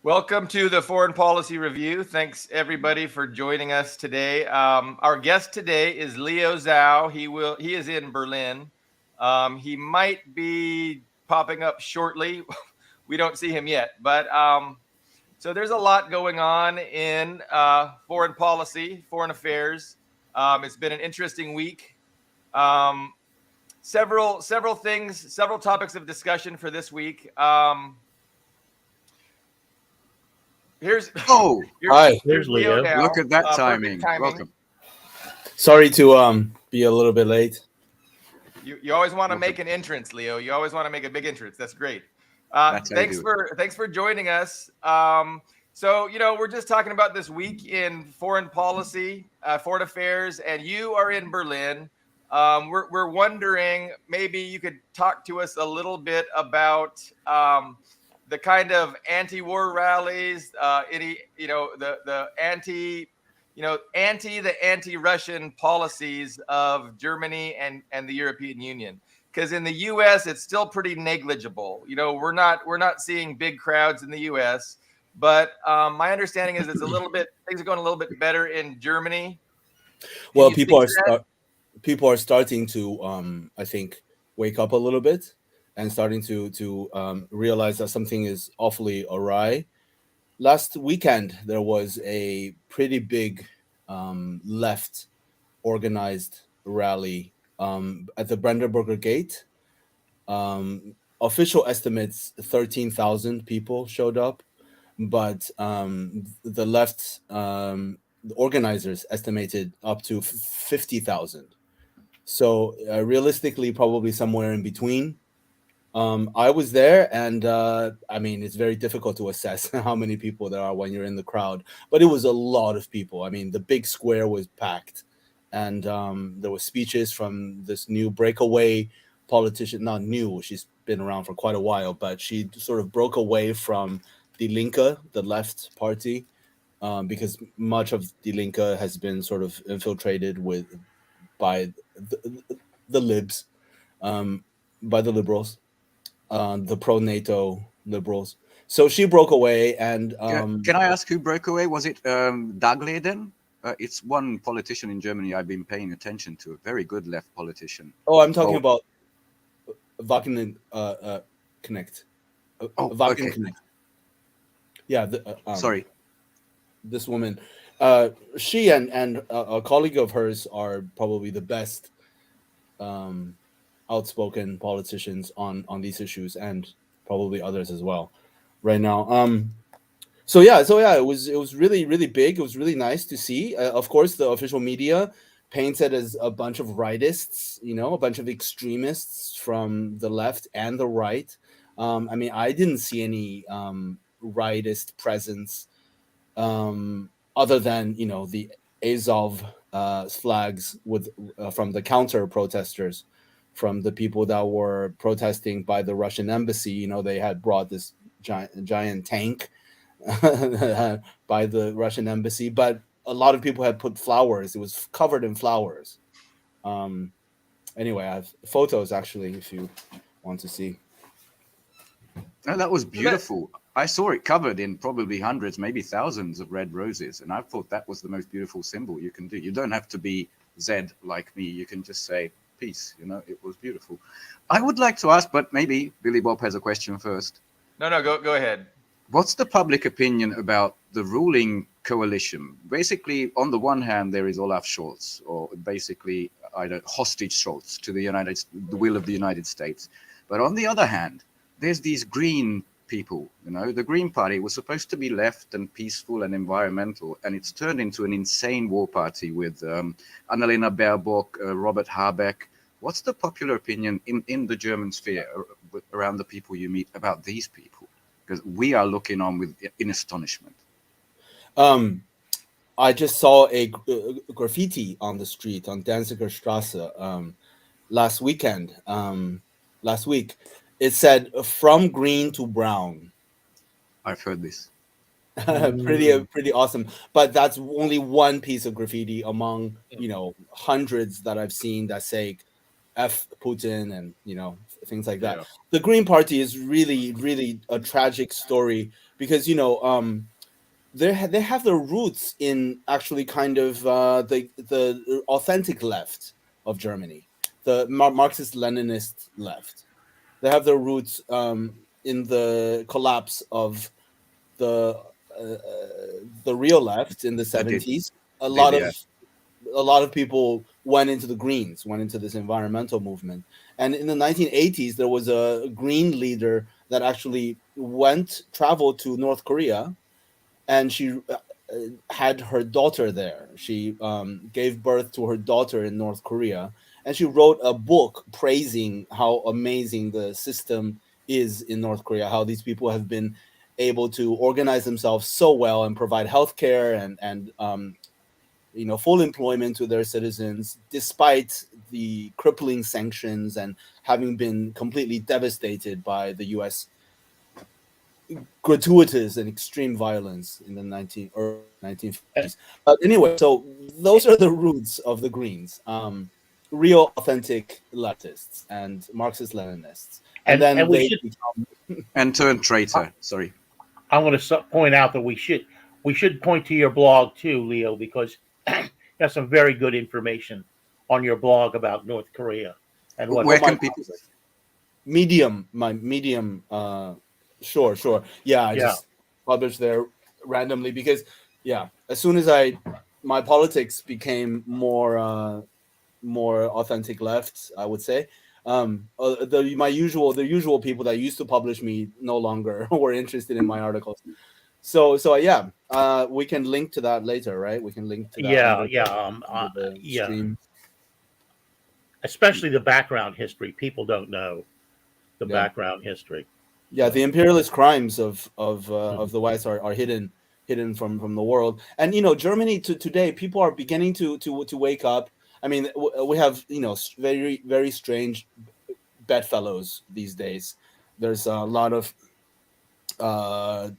Welcome to the Foreign Policy Review. Thanks everybody for joining us today. Our guest today is Leo ZHAO. He is in Berlin. He might be popping up shortly. We don't see him yet, but so there's a lot going on in foreign policy, foreign affairs. It's been an interesting week. Several things, several topics of discussion for this week. Here's Hi. Here's Leo now. Look at that timing. Welcome. Sorry to be a little bit late. You always want to make an entrance, Leo. You always want to make a big entrance. That's great. Thanks for joining us. So we're just talking about this week in foreign policy, foreign affairs, and you are in Berlin. We're wondering, maybe you could talk to us a little bit about the kind of anti-war rallies, the anti-Russian policies of Germany and the European Union. Because in the U.S. it's still pretty negligible. We're not seeing big crowds in the U.S. But my understanding is things are going a little bit better in Germany. Well, people are starting to I think wake up a little bit and starting to realize that something is awfully awry. Last weekend, there was a pretty big left organized rally at the Brandenburger Gate. Official estimates, 13,000 people showed up, but the left the organizers estimated up to 50,000. So realistically, probably somewhere in between. I was there, and it's very difficult to assess how many people there are when you're in the crowd, but it was a lot of people. I mean, the big square was packed, and there were speeches from this new breakaway politician. Not new, she's been around for quite a while, but she sort of broke away from Die Linke, the left party, because much of Die Linke has been sort of infiltrated by the libs, by the liberals. The pro-NATO liberals. So she broke away, and can I ask who broke away? Was it Dagleden? It's one politician in Germany I've been paying attention to, a very good left politician. Oh, I'm talking about Wagenknecht. Connect. Okay. Connect. Yeah. Sorry. This woman, she and a colleague of hers are probably the best outspoken politicians on these issues, and probably others as well right now. So yeah, it was really, really big. It was really nice to see. Of course, the official media paints it as a bunch of rightists, a bunch of extremists from the left and the right. I didn't see any rightist presence other than the Azov flags from the counter protesters, from the people that were protesting by the Russian embassy. They had brought this giant tank by the Russian embassy, but a lot of people had put flowers. It was covered in flowers. Anyway, I have photos, actually, if you want to see. No, that was beautiful. I saw it covered in probably hundreds, maybe thousands of red roses, and I thought that was the most beautiful symbol you can do. You don't have to be Z like me. You can just say peace. It was beautiful. I would like to ask, but maybe Billy Bob has a question first. No, go ahead. What's the public opinion about the ruling coalition? Basically, on the one hand, there is Olaf Scholz, or basically either hostage Scholz to the will of the United States. But on the other hand, there's these green people. The Green Party was supposed to be left and peaceful and environmental, and it's turned into an insane war party with Annalena Baerbock, Robert Habeck. What's the popular opinion in the German sphere around the people you meet about these people? Because we are looking on in astonishment. I just saw a graffiti on the street on Danziger Straße last week. It said "from green to brown." I've heard this. Pretty awesome. But that's only one piece of graffiti among hundreds that I've seen that say "F Putin" and things like that. Yeah. The Green Party is really, really a tragic story because they have their roots in actually kind of the authentic left of Germany, the Marxist-Leninist left. They have their roots in the collapse of the real left in the 70s. A lot of people went into the Greens, went into this environmental movement. And in the 1980s, there was a Green leader that actually traveled to North Korea, and she had her daughter there. She gave birth to her daughter in North Korea, and she wrote a book praising how amazing the system is in North Korea, how these people have been able to organize themselves so well and provide healthcare and full employment to their citizens, despite the crippling sanctions and having been completely devastated by the U.S. gratuitous and extreme violence in the 1950s. But anyway, so those are the roots of the Greens, real authentic leftists and Marxist-Leninists. And then they and turned traitor. Sorry. I want to point out that we should point to your blog too, Leo, because you have some very good information on your blog about North Korea and what. Where can people? Medium. Sure. Yeah, I just published there randomly because, as soon as my politics became more authentic left, I would say. The usual people that used to publish me no longer were interested in my articles. So we can link to that later, right? We can link to that. Stream. Especially the background history. People don't know the background history. Yeah, the imperialist crimes of the West are hidden from the world. And Germany today, people are beginning to wake up. I mean, we have very, very strange bedfellows these days. There's a lot of how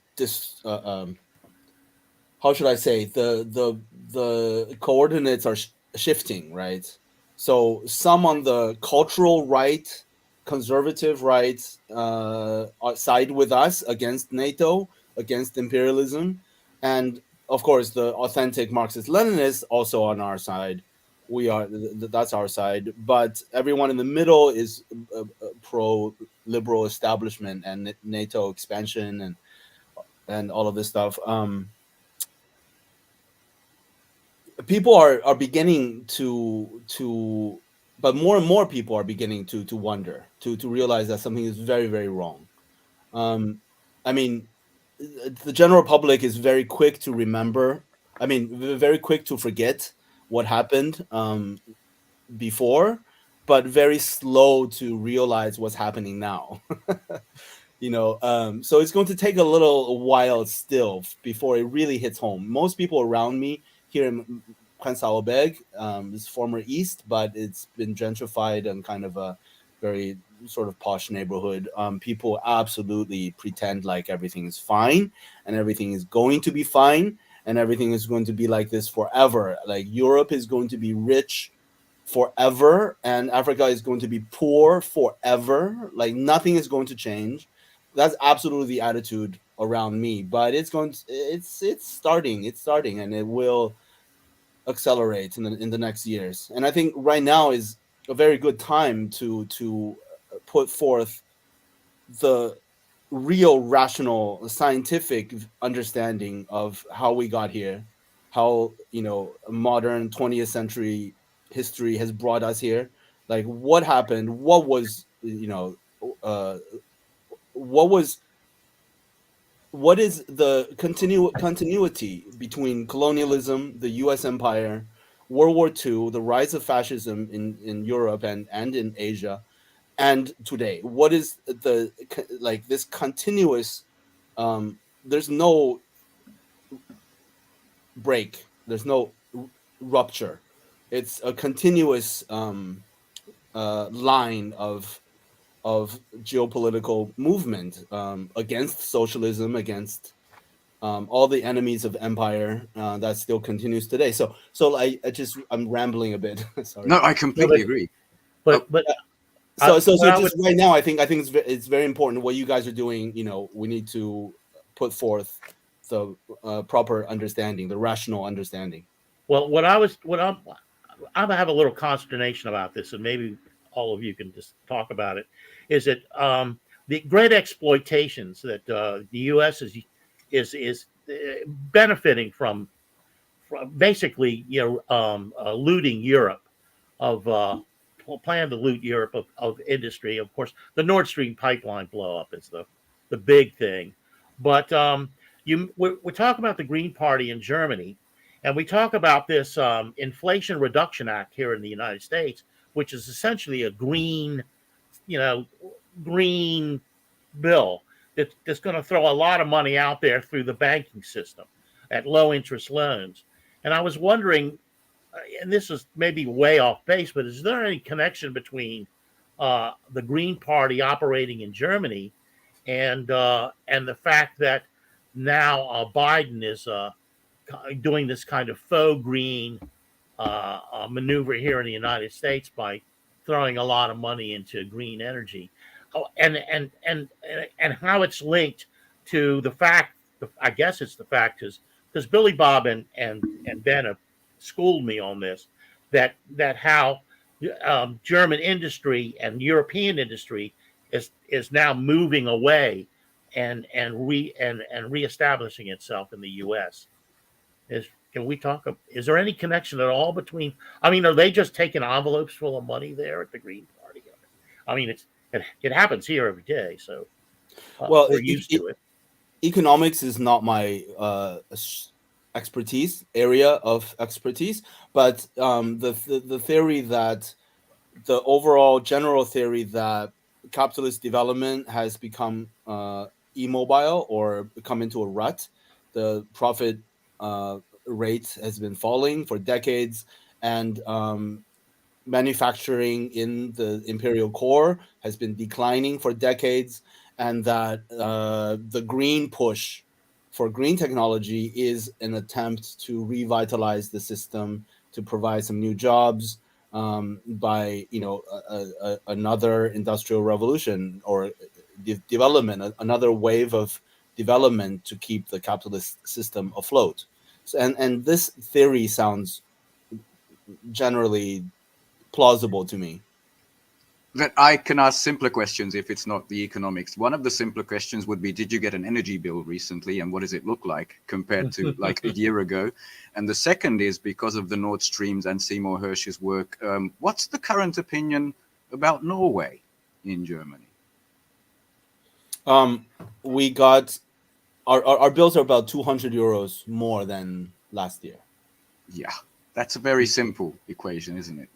should I say, the coordinates are shifting, right? So some on the cultural right, conservative right, side with us against NATO, against imperialism, and of course the authentic Marxist-Leninists also on our side. That's our side, but everyone in the middle is pro-liberal establishment and NATO expansion and all of this stuff. People are beginning to, but more and more people are beginning to wonder, to realize that something is very, very wrong. I mean, the general public is very quick to remember. I mean, very quick to forget what happened before, but very slow to realize what's happening now. So it's going to take a little while still before it really hits home. Most people around me here in Prenzlauer is former East, but it's been gentrified and kind of a very sort of posh neighborhood. People absolutely pretend like everything is fine and everything is going to be fine. And everything is going to be like this forever. Like Europe is going to be rich forever, and Africa is going to be poor forever. Like nothing is going to change. That's absolutely the attitude around me. But it's starting, and it will accelerate in the next years. And I think right now is a very good time to put forth the real rational scientific understanding of how we got here, how modern 20th century history has brought us here, like what happened, what is the continuity between colonialism, the US empire, World War II, the rise of fascism in Europe and in Asia, and today. What is this continuous, there's no break, there's no rupture. It's a continuous line of geopolitical movement against socialism, against all the enemies of empire that still continues today. So I'm rambling a bit. Sorry. No, I completely agree. But So just right now, I think it's very important what you guys are doing. We need to put forth the proper understanding, the rational understanding. Well, I have a little consternation about this, and maybe all of you can just talk about it. Is that the great exploitations that the U.S. is benefiting from basically, looting Europe of plan to loot Europe of industry. Of course, the Nord Stream pipeline blow up is the big thing, but we talk about the Green Party in Germany, and we talk about this Inflation Reduction Act here in the United States, which is essentially a green bill that's going to throw a lot of money out there through the banking system at low interest loans. And I was wondering, and this is maybe way off base, but is there any connection between the Green Party operating in Germany and the fact that now Biden is doing this kind of faux green maneuver here in the United States by throwing a lot of money into green energy? Oh, and how it's linked to the fact, I guess it's the fact, is because Billy Bob and Ben have schooled me on this, that how German industry and European industry is now moving away and reestablishing itself in the U.S. Can we talk? Is there any connection at all between? I mean, are they just taking envelopes full of money there at the Green Party? I mean, it happens here every day, so well, we're used to it. Economics is not my area of expertise, but the theory that the overall general theory that capitalist development has become immobile or become into a rut. The profit rate has been falling for decades, and manufacturing in the imperial core has been declining for decades, and that the green push for green technology is an attempt to revitalize the system, to provide some new jobs by another industrial revolution or development, another wave of development to keep the capitalist system afloat. So, and this theory sounds generally plausible to me. That I can ask simpler questions if it's not the economics. One of the simpler questions would be, did you get an energy bill recently, and what does it look like compared to like a year ago? And the second is, because of the Nord Streams and Seymour Hersh's work, what's the current opinion about Norway in Germany? We got our bills are about 200 euros more than last year. Yeah, that's a very simple equation, isn't it?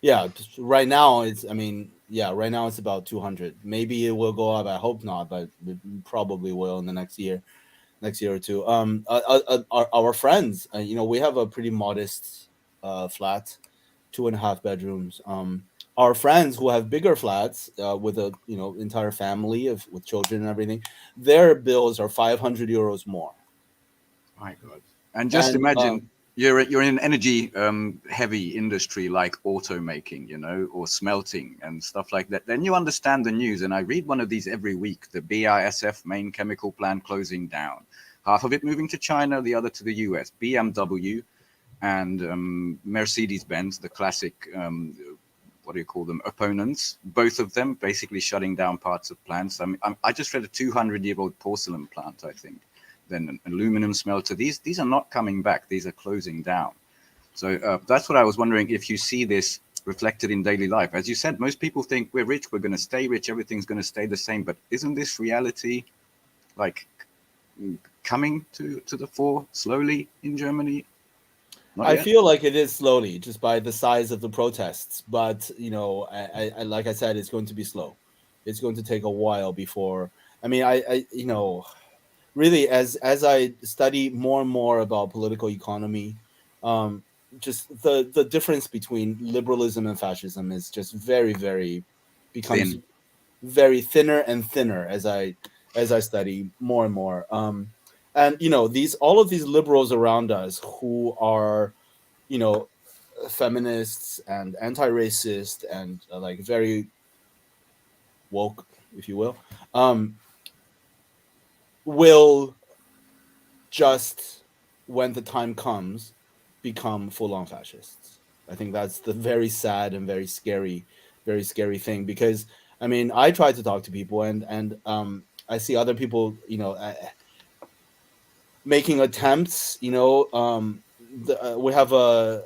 Yeah, right now it's about 200. Maybe it will go up. I hope not, but it probably will in the next year or two. Our friends, we have a pretty modest flat, 2.5 bedrooms. Our friends who have bigger flats with a entire family with children and everything, their bills are 500 euros more. My God! And imagine. You're in an energy heavy industry like automaking, or smelting and stuff like that. Then you understand the news. And I read one of these every week, the BASF main chemical plant closing down. Half of it moving to China, the other to the US. BMW and Mercedes-Benz, the classic, opponents, both of them basically shutting down parts of plants. I just read a 200-year-old porcelain plant, I think. Then an aluminum smelter. These are not coming back. These are closing down. So that's what I was wondering, if you see this reflected in daily life. As you said, most people think we're rich, we're going to stay rich, everything's going to stay the same. But isn't this reality like coming to the fore slowly in Germany? I feel like it is slowly, just by the size of the protests. But I like I said, it's going to be slow. It's going to take a while before. I mean, really, as I study more and more about political economy, just the difference between liberalism and fascism is just becomes very thinner and thinner as I study more and more. And all of these liberals around us who are, feminists and anti-racist and like very woke, if you will just when the time comes, become full-on fascists. I think that's the very sad and very scary thing, because I mean, I try to talk to people, and I see other people, making attempts. We have a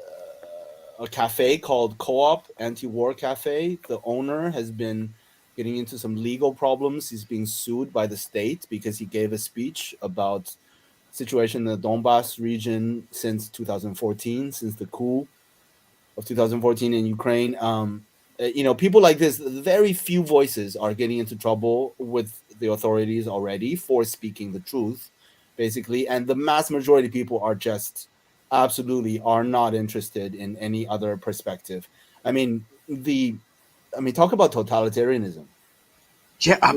cafe called Co-op Anti-War Cafe. The owner has been getting into some legal problems. He's being sued by the state because he gave a speech about situation in the Donbass region since 2014, since the coup of 2014 in Ukraine. People like this, very few voices are getting into trouble with the authorities already for speaking the truth, basically. And the mass majority of people are just absolutely are not interested in any other perspective. I mean, talk about totalitarianism. Yeah,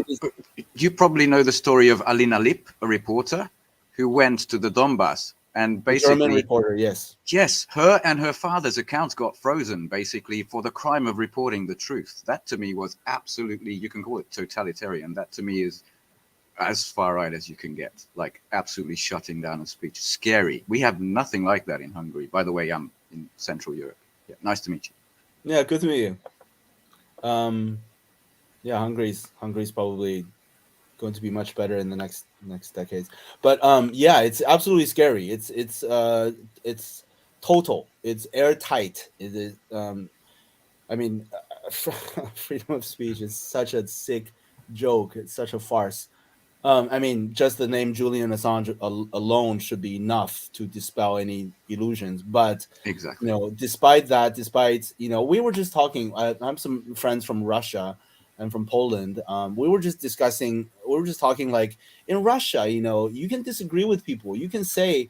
you probably know the story of Alina Lip, a reporter who went to the Donbass, and basically, German reporter, yes, her and her father's accounts got frozen basically for the crime of reporting the truth. That to me was absolutely, you can call it totalitarian. That to me is as far right as you can get, like absolutely shutting down a speech. Scary. We have nothing like that in Hungary. By the way, I'm in Central Europe. Yeah, nice to meet you. Yeah, good to meet you. Yeah, Hungary's probably going to be much better in the next decades. But yeah, it's absolutely scary. It's total. It's airtight. It is. I mean, freedom of speech is such a sick joke. It's such a farce. I mean, just the name Julian Assange alone should be enough to dispel any illusions. But exactly, despite that, we were just talking. I have some friends from Russia and from Poland. We were just talking, like, in Russia, you can disagree with people. You can say,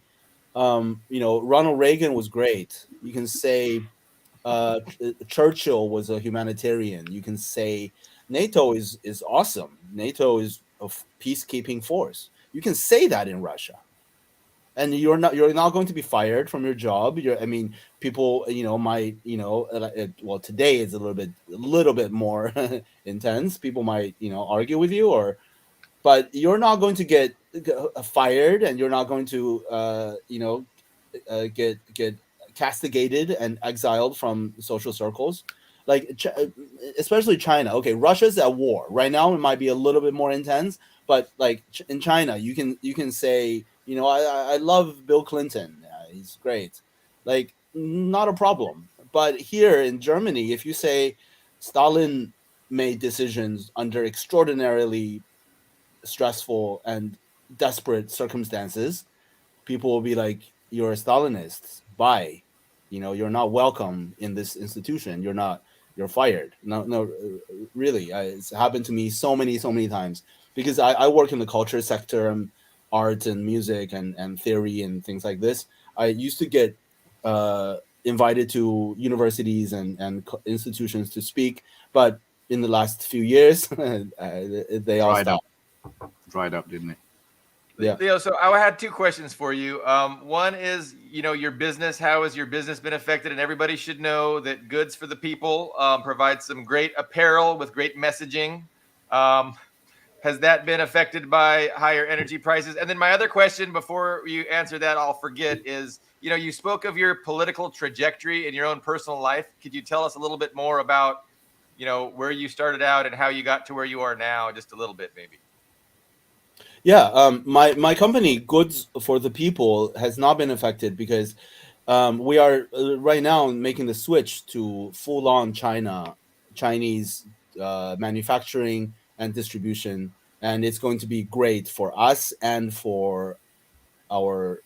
Ronald Reagan was great. You can say Churchill was a humanitarian. You can say NATO is awesome. NATO is a peacekeeping force. You can say that in Russia, and you're not going to be fired from your job. People, might, well, today is a little bit more intense. People might, argue with you, but you're not going to get fired, and you're not going to, get castigated and exiled from social circles. Like, especially China. Okay, Russia's at war right now. It might be a little bit more intense, but like in China, you can say, I love Bill Clinton. He's great. Like, not a problem. But here in Germany, if you say Stalin made decisions under extraordinarily stressful and desperate circumstances, people will be like, you're a Stalinist. Bye. You're not welcome in this institution. You're fired. No, really. It's happened to me so many times, because I work in the culture sector, art and music and theory and things like this. I used to get invited to universities and institutions to speak, but in the last few years, they all stopped. Dried up, didn't it? Yeah. Leo, so I had two questions for you. One is, your business. How has your business been affected? And everybody should know that Goods for the People provides some great apparel with great messaging. Has that been affected by higher energy prices? And then my other question, before you answer that, I'll forget, is, you spoke of your political trajectory in your own personal life. Could you tell us a little bit more about, where you started out and how you got to where you are now? Just a little bit, maybe. Yeah, my company, Goods for the People, has not been affected because we are right now making the switch to full-on Chinese manufacturing and distribution, and it's going to be great for us and for our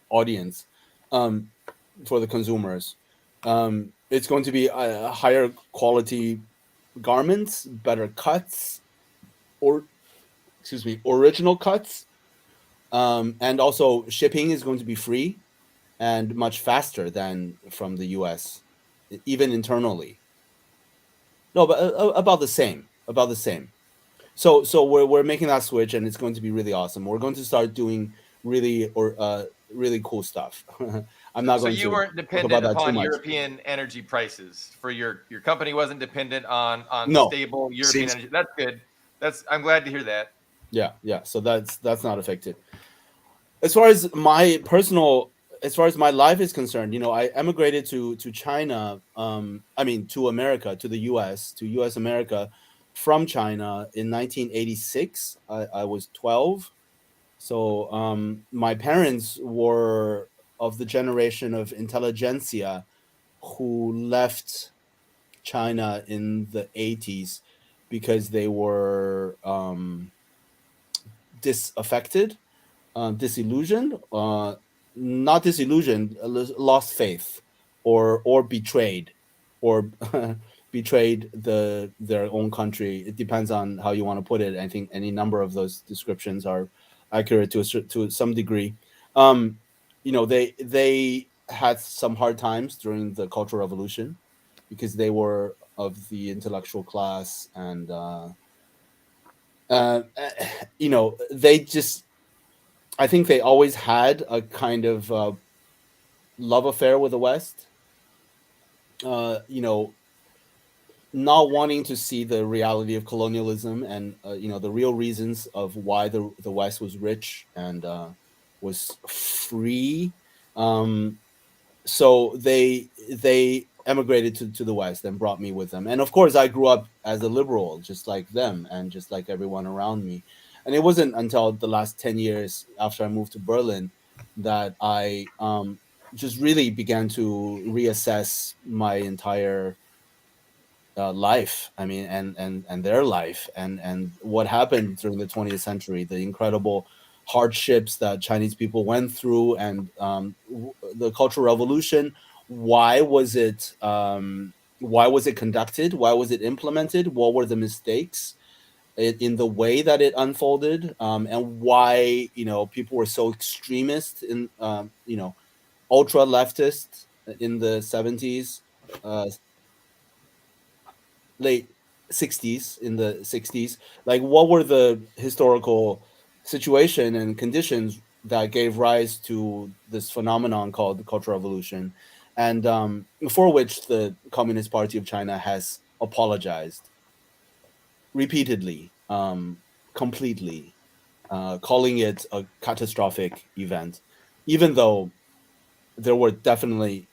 audience, for the consumers. It's going to be higher quality garments, better cuts, original cuts, and also shipping is going to be free and much faster than from the US, even internally. No, but about the same. So we're making that switch, and it's going to be really awesome. We're going to start doing really cool stuff. I'm not going to. So you weren't dependent upon European energy prices for your company. Wasn't dependent on stable European energy. That's good. I'm glad to hear that. Yeah. So that's not affected. as far as my personal, as far as my life is concerned, I emigrated to China. I mean, to America, to the U.S., to U.S. America, from China in 1986. I was 12. So my parents were of the generation of intelligentsia who left China in the 80s because they were disaffected, disillusioned, not disillusioned, lost faith, or betrayed, or betrayed their own country. It depends on how you want to put it. I think any number of those descriptions are accurate to some degree. They had some hard times during the Cultural Revolution because they were of the intellectual class, and they just, I think they always had a kind of love affair with the West. Not wanting to see the reality of colonialism and the real reasons of why the West was rich and was free. So they emigrated to the West and brought me with them. And of course, I grew up as a liberal, just like them and just like everyone around me. And it wasn't until the last 10 years after I moved to Berlin that I just really began to reassess my entire life. I mean, and their life, and what happened during the 20th century, the incredible hardships that Chinese people went through, and the Cultural Revolution. Why was it conducted? Why was it implemented? What were the mistakes in the way that it unfolded? And why people were so extremist in ultra leftist in the 70s, late 60s, in the 60s. Like, what were the historical situation and conditions that gave rise to this phenomenon called the Cultural Revolution, and for which the Communist Party of China has apologized repeatedly, completely, calling it a catastrophic event, even though there were definitely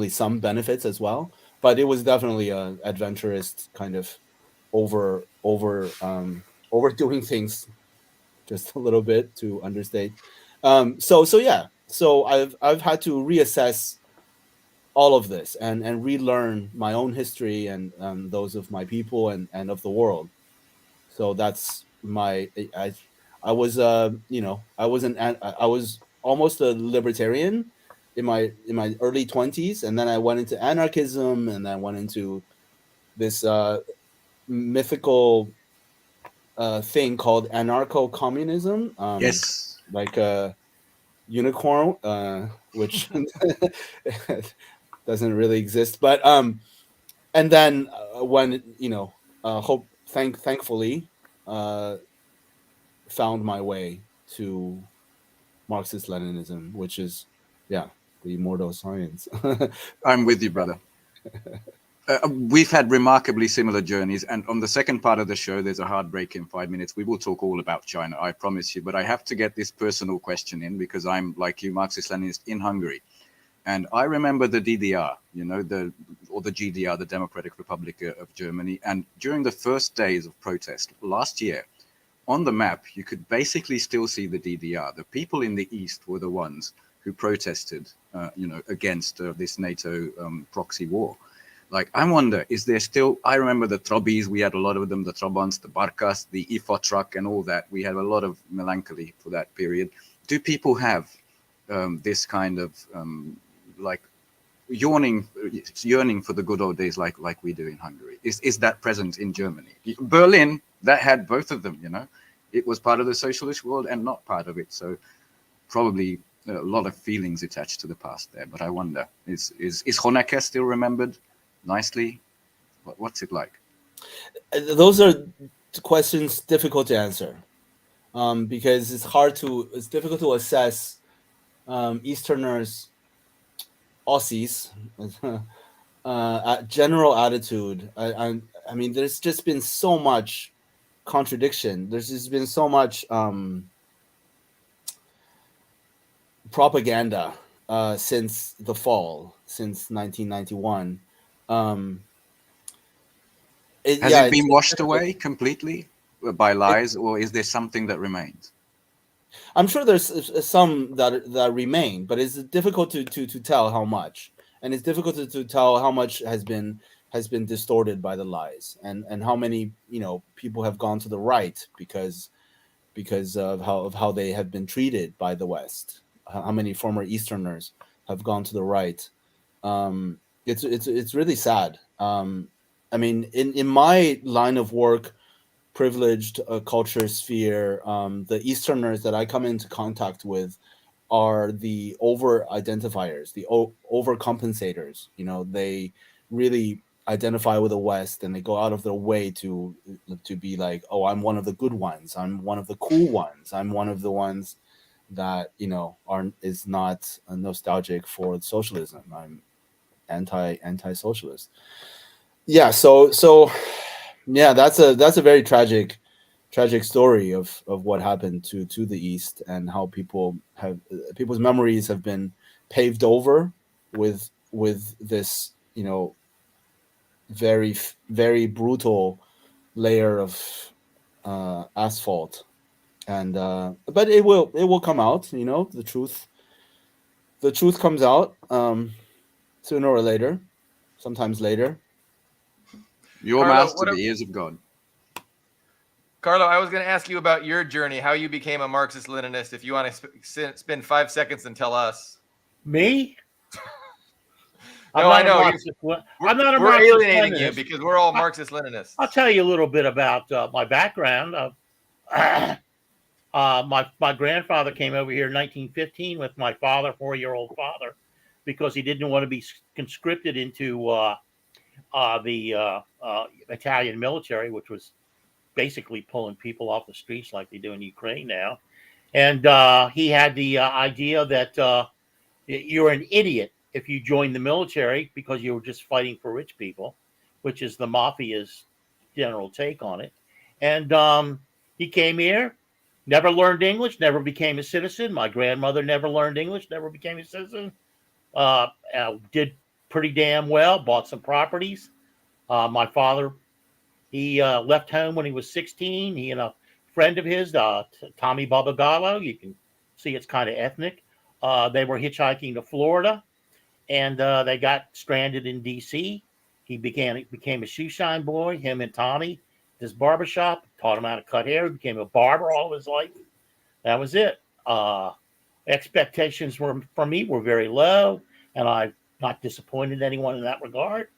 some benefits as well, but it was definitely a adventurous kind of overdoing things just a little bit, to understate. So yeah, so I've had to reassess all of this and relearn my own history and those of my people and of the world. So that's my I was I was almost a libertarian in my early 20s, and then I went into anarchism, and then went into this mythical thing called anarcho-communism. Yes. Like a unicorn, which doesn't really exist, but and then when thankfully found my way to Marxist Leninism, which is the immortal science. I'm with you, brother. We've had remarkably similar journeys, and on the second part of the show, there's a hard break in 5 minutes. We will talk all about China, I promise you, but I have to get this personal question in because I'm, like you, Marxist-Leninist in Hungary. And I remember the DDR, or the GDR, the Democratic Republic of Germany. And during the first days of protest last year, on the map, you could basically still see the DDR. The people in the East were the ones who protested, against this NATO proxy war. Like, I wonder, is there still, I remember the Trobis, we had a lot of them, the Trabants, the Barkas, the IFA truck and all that. We had a lot of melancholy for that period. Do people have this kind of yearning for the good old days like we do in Hungary? Is that present in Germany? Berlin, that had both of them, It was part of the socialist world and not part of it. So probably a lot of feelings attached to the past there. But I wonder, is Honecker still remembered nicely? What's it like? Those are questions difficult to answer, because it's difficult to assess Easterners, Aussies, general attitude. I mean, there's just been so much contradiction. There's just been so much propaganda since the fall, since 1991. Has it been washed away completely by lies, or is there something that remains? I'm sure there's some that remain, but it's difficult to tell how much, and it's difficult to tell how much has been distorted by the lies, and how many people have gone to the right because of how they have been treated by the West. How many former Easterners have gone to the right? It's really sad. I mean, in my line of work, privileged culture sphere, the Easterners that I come into contact with are the over identifiers, the overcompensators. They really identify with the West, and they go out of their way to be like, oh, I'm one of the good ones, I'm one of the cool ones, I'm one of the ones that is not nostalgic for socialism, I'm anti-socialist. Yeah, so yeah, that's a very tragic story of what happened to the East, and how people's memories have been paved over with this very, very brutal layer of asphalt. And but it will come out. The truth comes out sooner or later, sometimes later. Your Carlo, mouth to the ears of God. Carlo, I was going to ask you about your journey, how you became a Marxist-Leninist. If you want to spend 5 seconds and tell us. Me? No, I know. I'm not a we're Marxist alienating Leninist. you because we're all Marxist-Leninists. I'll tell you a little bit about my background. My grandfather came over here in 1915 with my father, 4-year-old father, because he didn't want to be conscripted into the Italian military, which was basically pulling people off the streets like they do in Ukraine now. And he had the idea that you're an idiot if you join the military because you were just fighting for rich people, which is the mafia's general take on it. And he came here, never learned English, never became a citizen. My grandmother never learned English, never became a citizen. Did pretty damn well, bought some properties. My father, he left home when he was 16. He and a friend of his, Tommy Babagallo, you can see it's kind of ethnic. They were hitchhiking to Florida, and they got stranded in D.C. He became a shoe shine boy. Him and Tommy, this barbershop, taught him how to cut hair. He became a barber all of his life. That was it. Expectations for me were very low, and I've not disappointed anyone in that regard.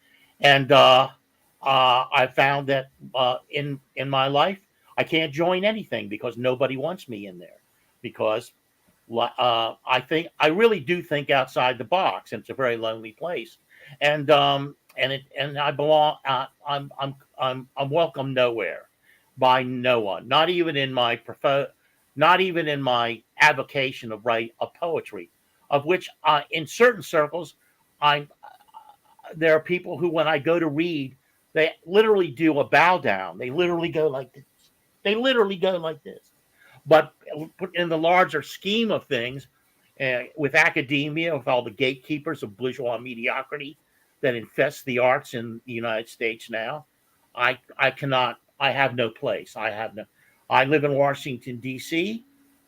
And I found that in my life, I can't join anything because nobody wants me in there. Because I really do think outside the box, and it's a very lonely place. And I belong. I'm welcome nowhere by no one. Not even in my avocation of poetry, of which in certain circles, there are people who, when I go to read, they literally do a bow down. They literally go like this. But in the larger scheme of things, with academia, with all the gatekeepers of bourgeois mediocrity that infest the arts in the United States now, I have no place. I live in Washington, D.C.,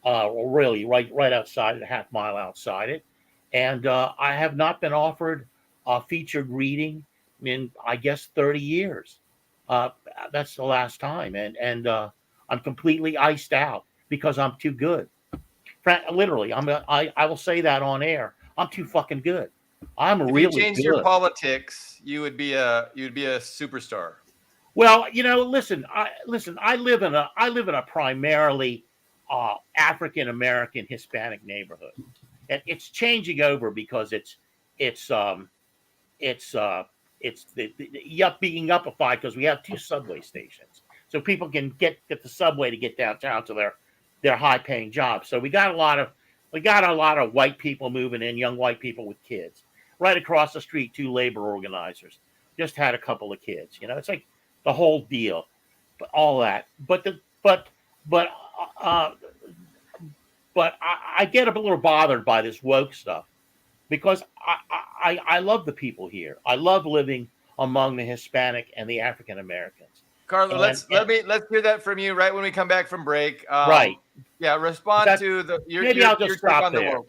really right outside it, a half mile outside it. And I have not been offered a featured reading in, I guess, 30 years. That's the last time. And I'm completely iced out because I'm too good. Literally, I will say that on air. I'm too fucking good. I'm really good. If you changed your politics, you would be a superstar. Well, listen. I live in a primarily African American Hispanic neighborhood, and it's changing over because it's being uppified because we have 2 subway stations, so people can get the subway to get downtown to their high-paying jobs. So we got a lot of white people moving in, young white people with kids. Right across the street, 2 labor organizers just had a couple of kids. It's like the whole deal, but all that. But I get a little bothered by this woke stuff because I love the people here. I love living among the Hispanic and the African Americans. Carlo, let's hear that from you right when we come back from break. Right. Yeah, respond to I'll just stop there.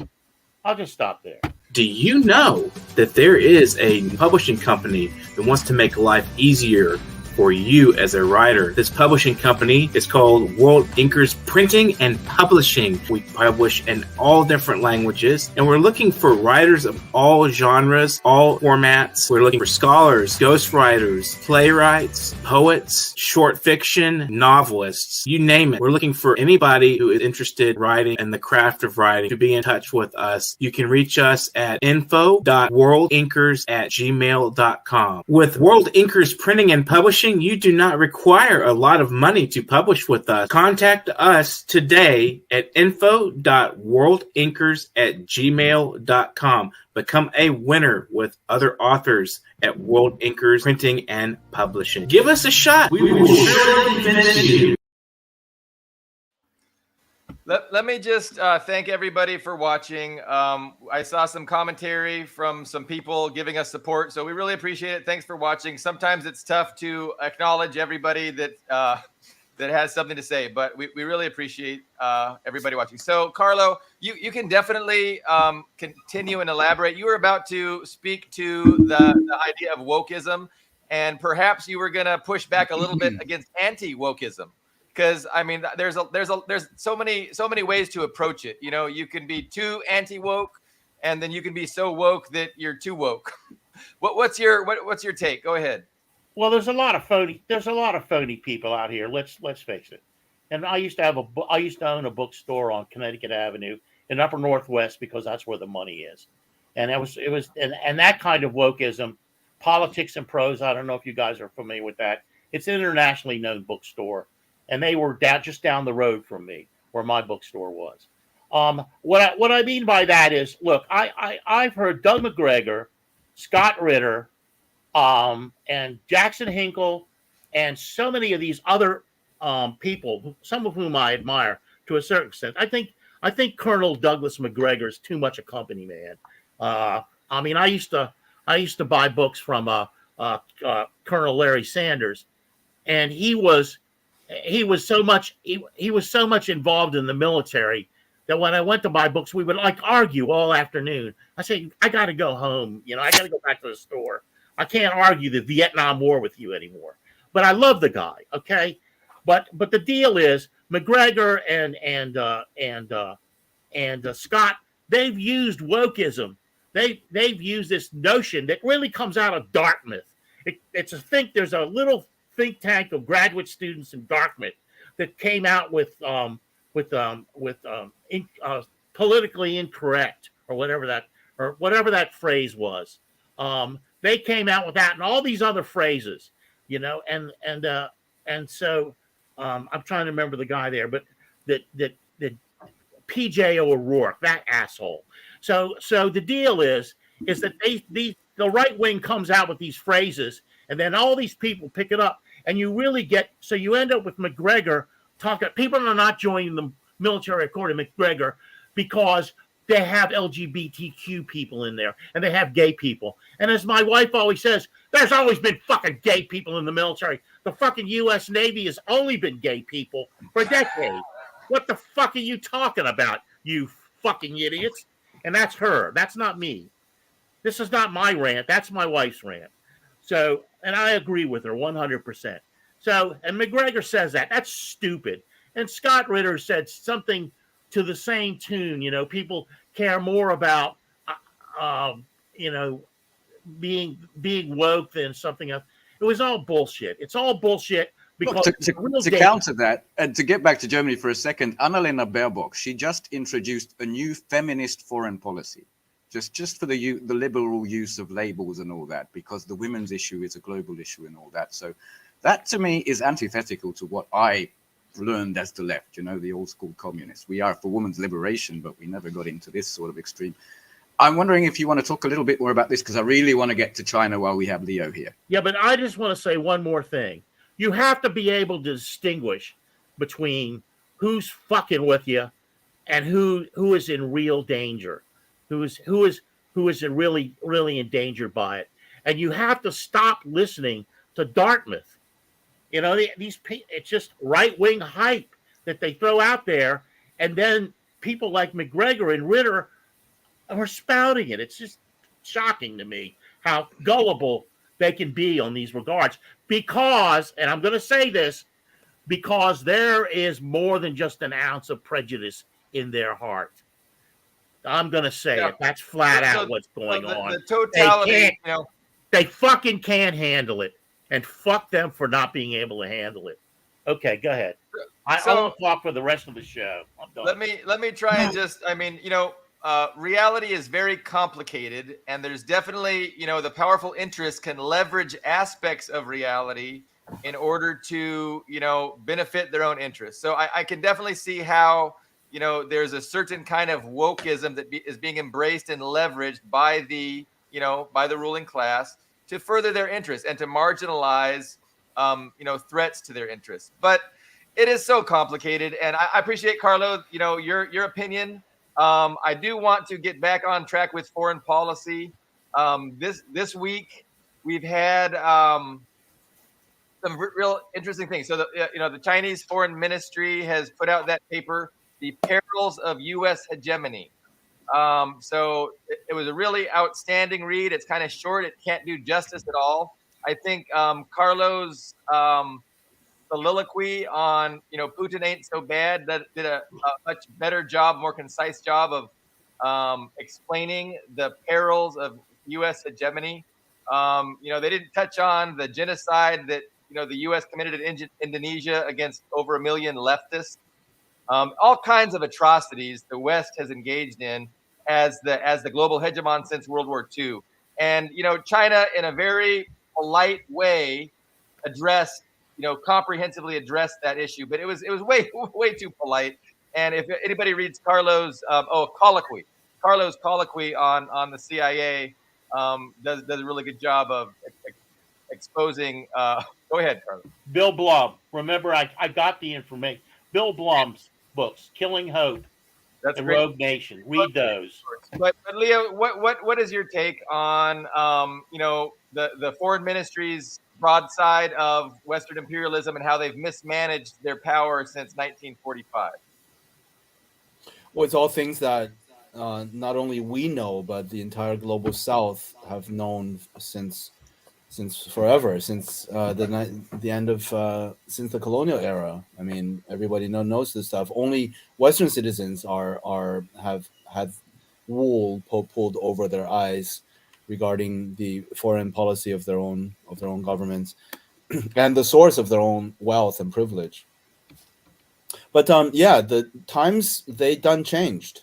I'll just stop there. Do you know that there is a publishing company that wants to make life easier for you as a writer? This publishing company is called World Inkers Printing and Publishing. We publish in all different languages, and we're looking for writers of all genres, all formats. We're looking for scholars, ghostwriters, playwrights, poets, short fiction, novelists, you name it. We're looking for anybody who is interested in writing and the craft of writing to be in touch with us. You can reach us at info.worldinkers@gmail.com. With World Inkers Printing and Publishing, you do not require a lot of money to publish with us. Contact us today at info.worldinkers@gmail.com. Become a winner with other authors at World Inkers Printing and Publishing. Give us a shot. We will surely finish you. Let me just thank everybody for watching. I saw some commentary from some people giving us support, so we really appreciate it. Thanks for watching. Sometimes it's tough to acknowledge everybody that has something to say, but we really appreciate everybody watching. So, Carlo, you can definitely continue and elaborate. You were about to speak to the idea of wokeism, and perhaps you were going to push back a little bit against anti-wokeism. Because I mean, there's so many ways to approach it. You know, you can be too anti-woke, and then you can be so woke that you're too woke. What's your take? Go ahead. Well, there's a lot of phony people out here. Let's face it. And I used to own a bookstore on Connecticut Avenue in Upper Northwest because that's where the money is. And it was that kind of wokeism, Politics and Prose. I don't know if you guys are familiar with that. It's an internationally known bookstore. And they were just down the road from me, where my bookstore was. What I mean by that is, look, I've heard Doug McGregor, Scott Ritter, and Jackson Hinkle, and so many of these other people, some of whom I admire to a certain extent. I think Colonel Douglas McGregor is too much a company man. I mean, I used to buy books from Colonel Larry Sanders, and he was so much involved in the military that when I went to buy books, we would argue all afternoon. I say, I got to go home. You know, I got to go back to the store. I can't argue the Vietnam War with you anymore. But I love the guy. Okay. But the deal is McGregor and Scott, they've used wokeism. They've used this notion that really comes out of Dartmouth. There's a little think tank of graduate students in Dartmouth that came out with politically incorrect or whatever that phrase was. They came out with that and all these other phrases, you know, and so I'm trying to remember the guy there, but that PJ O'Rourke, that asshole. So the deal is that the right wing comes out with these phrases, and then all these people pick it up, and you end up with McGregor talking. People are not joining the military according to McGregor because they have LGBTQ people in there, and they have gay people. And as my wife always says, there's always been fucking gay people in the military. The fucking U.S. Navy has only been gay people for decades. What the fuck are you talking about, you fucking idiots? And that's her. That's not me. This is not my rant. That's my wife's rant. So, and I agree with her 100%. So, and McGregor says that. That's stupid. And Scott Ritter said something to the same tune. You know, people care more about, being woke than something else. It was all bullshit. It's all bullshit. Because to counter that, and to get back to Germany for a second, Annalena Baerbock, she just introduced a new feminist foreign policy, just for the liberal use of labels and all that, because the women's issue is a global issue and all that. So that to me is antithetical to what I learned as the left, you know, the old school communists. We are for women's liberation, but we never got into this sort of extreme. I'm wondering if you want to talk a little bit more about this, because I really want to get to China while we have Leo here. Yeah, but I just want to say one more thing. You have to be able to distinguish between who's fucking with you and who is in real danger, who is really endangered by it. And you have to stop listening to Dartmouth. You know, it's just right-wing hype that they throw out there, and then people like McGregor and Ritter are spouting it. It's just shocking to me how gullible they can be on these regards. Because, and I'm going to say this, because there is more than just an ounce of prejudice in their heart. I'm going to say it. That's flat out what's going on. The totality, they fucking can't handle it, and fuck them for not being able to handle it. Okay, go ahead. I won't talk for the rest of the show. I'm done. Let me try and just, reality is very complicated, and there's definitely, the powerful interests can leverage aspects of reality in order to, benefit their own interests. So I can definitely see how, there's a certain kind of wokeism that is being embraced and leveraged by the ruling class to further their interests and to marginalize, threats to their interests. But it is so complicated, and I appreciate, Carlo, your opinion. I do want to get back on track with foreign policy. This week we've had some real interesting things. So the Chinese Foreign Ministry has put out that paper, The Perils of U.S. Hegemony. So it was a really outstanding read. It's kind of short. It can't do justice at all. I think Carlo's soliloquy on, Putin ain't so bad, that did a much better job, more concise job of explaining the perils of U.S. hegemony. They didn't touch on the genocide that, the U.S. committed in Indonesia against over 1 million leftists. All kinds of atrocities the West has engaged in as the global hegemon since World War II. And, China, in a very polite way, comprehensively addressed that issue. But it was way too polite. And if anybody reads Carlo's colloquy, Carlo's colloquy on the CIA does a really good job of exposing. Go ahead, Carlo. Bill Blum. Remember, I got the information. Bill Blum's books, Killing Hope, and Rogue Nation. Read those. But Leo, what is your take on the foreign ministry's broadside of Western imperialism and how they've mismanaged their power since 1945? Well, it's all things that not only we know, but the entire global South have known since forever, since the end of since the colonial era. I mean, everybody knows this stuff. Only Western citizens have had wool pulled over their eyes regarding the foreign policy of their own governments and the source of their own wealth and privilege. But the times they done changed.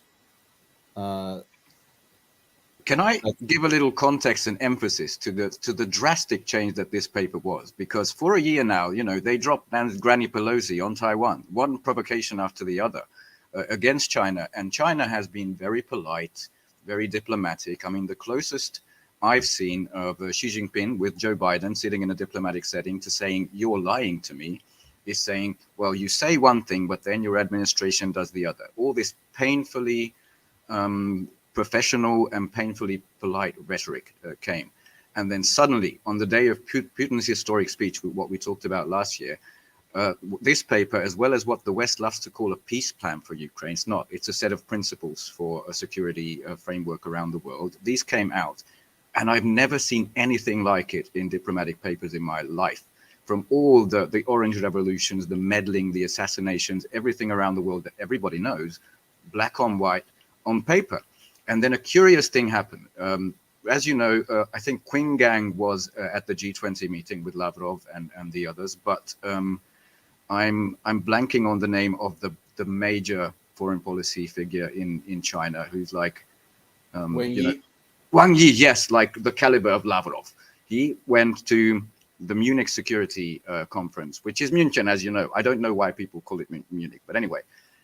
Can I give a little context and emphasis to the drastic change that this paper was? Because for a year now, they dropped down Granny Pelosi on Taiwan, one provocation after the other against China. And China has been very polite, very diplomatic. I mean, the closest I've seen of Xi Jinping with Joe Biden sitting in a diplomatic setting to saying, "You're lying to me," is saying, well, you say one thing, but then your administration does the other. All this painfully professional and painfully polite rhetoric came. And then suddenly, on the day of Putin's historic speech, what we talked about last year, this paper, as well as what the West loves to call a peace plan for Ukraine, it's not. It's a set of principles for a security framework around the world. These came out, and I've never seen anything like it in diplomatic papers in my life. From all the Orange Revolutions, the meddling, the assassinations, everything around the world that everybody knows, black on white, on paper. And then a curious thing happened. As you know, I think Qing Gang was at the G20 meeting with Lavrov and the others, but I'm blanking on the name of the major foreign policy figure in China, who's like Wang Yi, yes, like the caliber of Lavrov. He went to the Munich Security Conference, which is München, as you know. I don't know why people call it Munich, but anyway.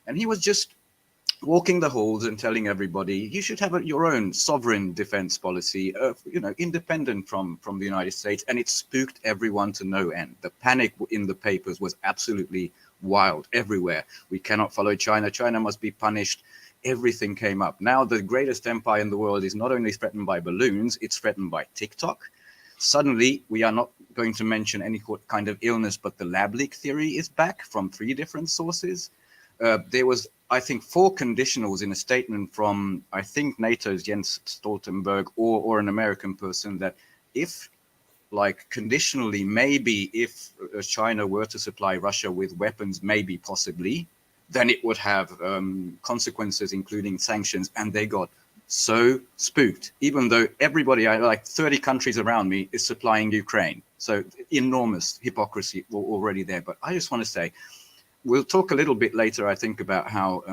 And he was just walking the halls and telling everybody you should have your own sovereign defense policy, independent from the United States. And it spooked everyone to no end. The panic in the papers was absolutely wild everywhere. We cannot follow China. China must be punished. Everything came up. Now the greatest empire in the world is not only threatened by balloons, it's threatened by TikTok. Suddenly, we are not going to mention any kind of illness, but the lab leak theory is back from 3 different sources. There was, I think, 4 conditionals in a statement from, I think, NATO's Jens Stoltenberg or an American person that if, like, conditionally, maybe if China were to supply Russia with weapons, maybe possibly, then it would have consequences, including sanctions. And they got so spooked, even though everybody, like 30 countries around me, is supplying Ukraine. So enormous hypocrisy already there. But I just want to say, we'll talk a little bit later, I think, about how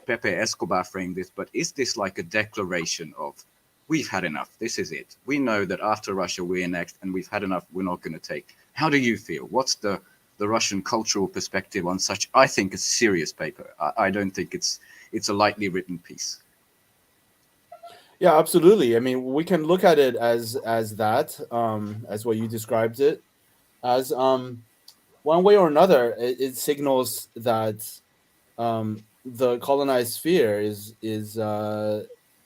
Pepe Escobar framed this, but is this like a declaration of, we've had enough, this is it. We know that after Russia, we're next, and we've had enough, we're not going to take. How do you feel? What's the Russian cultural perspective on such, I think, a serious paper? I don't think it's a lightly written piece. Yeah, absolutely. I mean, we can look at it as that, as what you described it, as one way or another. It signals that the colonized sphere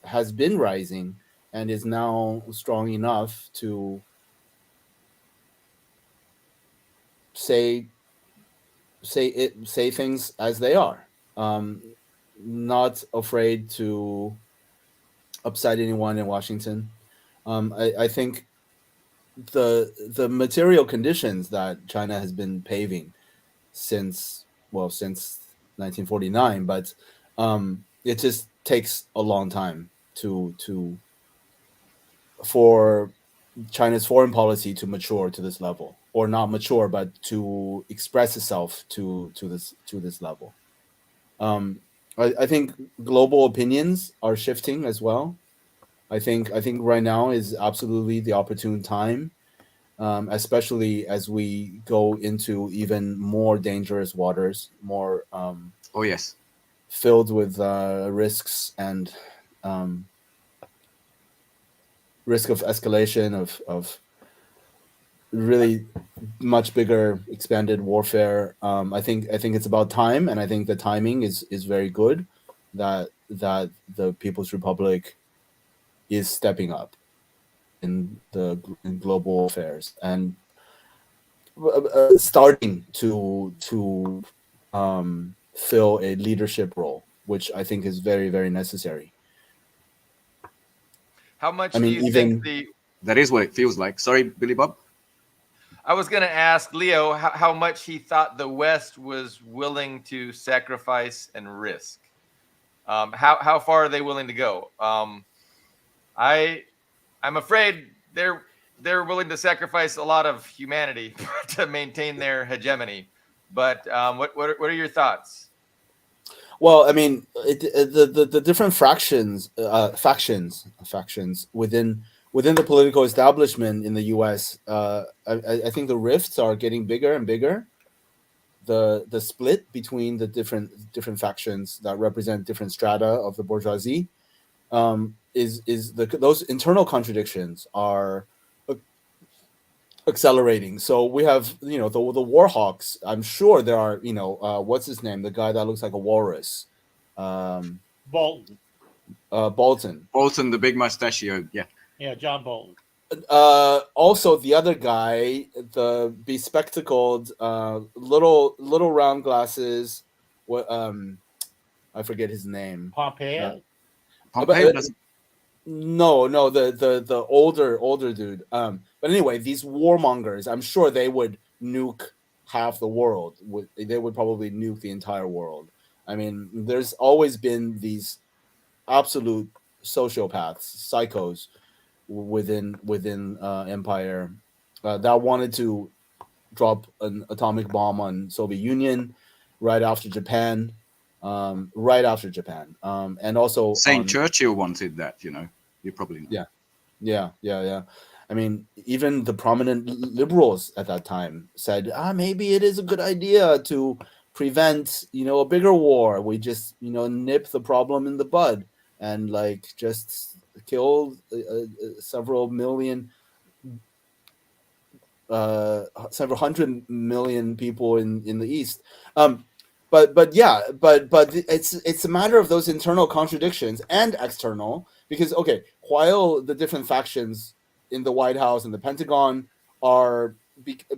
has been rising and is now strong enough to say things as they are, not afraid to upset anyone in Washington. I think the material conditions that China has been paving since 1949, but it just takes a long time for China's foreign policy to mature to this level, or not mature, but to express itself to this level. I think global opinions are shifting as well. I think right now is absolutely the opportune time, especially as we go into even more dangerous waters, more oh yes, filled with risks and risk of escalation of really much bigger expanded warfare. I think it's about time, and I think the timing is very good that the People's Republic is stepping up in global affairs and starting to fill a leadership role, which I think is very, very necessary. How much do you think that is what it feels like? Sorry, Billy Bob. I was going to ask Leo how much he thought the West was willing to sacrifice and risk. How far are they willing to go? I'm afraid they're willing to sacrifice a lot of humanity to maintain their hegemony. But what are your thoughts? Well, I mean, the different factions within the political establishment in the U.S., I think the rifts are getting bigger and bigger. The split between the different factions that represent different strata of the bourgeoisie those internal contradictions are accelerating. So we have the war hawks. I'm sure there are what's his name, the guy that looks like a walrus, Bolton, the big mustachio, yeah, John Bolton. Also the other guy, the bespectacled little round glasses, I forget his name. Pompeo. No, the older dude. But anyway, these warmongers, I'm sure they would nuke half the world. They would probably nuke the entire world. I mean, there's always been these absolute sociopaths, psychos within empire that wanted to drop an atomic bomb on Soviet Union right after Japan. And also Saint Churchill wanted that, you probably know. Yeah. I mean, even the prominent liberals at that time said, maybe it is a good idea to prevent, a bigger war. We just, nip the problem in the bud and like just kill several hundred million people in the East. But it's a matter of those internal contradictions and external, because while the different factions in the White House and the Pentagon are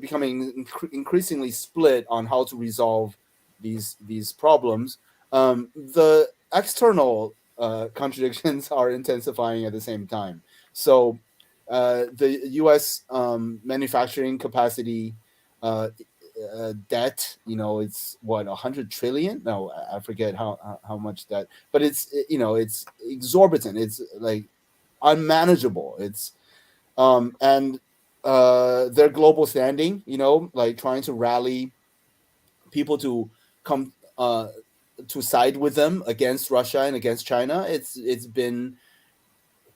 becoming increasingly split on how to resolve these problems, the external contradictions are intensifying at the same time. So the U.S. Manufacturing capacity debt, it's what, 100 trillion? No, I forget how much debt, but it's it's exorbitant. It's like unmanageable. It's and their global standing, like trying to rally people to come to side with them against Russia and against China. It's been